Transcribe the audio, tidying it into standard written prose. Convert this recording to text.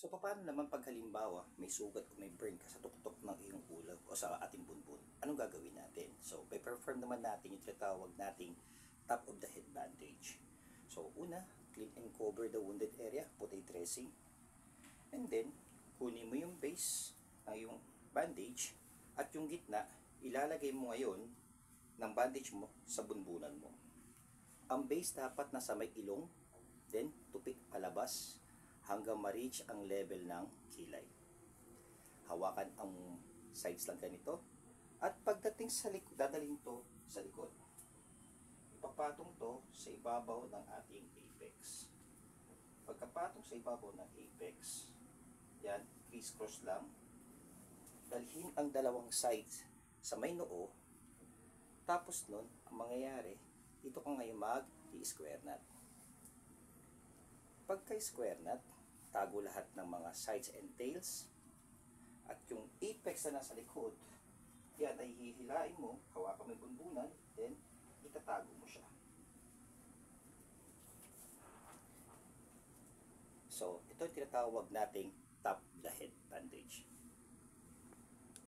So, paano naman pag halimbawa may sugat o may burn ka sa tuktok ng iyong ulo o sa ating bunbun? Anong gagawin natin? So, may perform naman natin yung tinatawag nating top of the head bandage. So, una, clean and cover the wounded area, put a dressing. And then, kunin mo yung base ng iyong bandage at yung gitna, ilalagay mo ngayon ng bandage mo sa bunbunan mo. Ang base dapat nasa may ilong, then tupik palabas hanggang ma-reach ang level ng kilay. Hawakan ang sides lang ganito. At pagdating sa likod, dadalhin to sa likod. Ipapatong to sa ibabaw ng ating apex. Pagkapatong sa ibabaw ng apex, yan, criss-cross lang. Dalhin ang dalawang sides sa may noo. Tapos nun, ang mangyayari, dito ka ngayon mag-i-square knot. Pagka-square knot, tago lahat ng mga sides and tails. At yung apex na nasa likod, yan ay hihilain mo, hawakan mo yung bunbunan, then itatago mo siya. So, ito yung tinatawag nating top of the head bandage.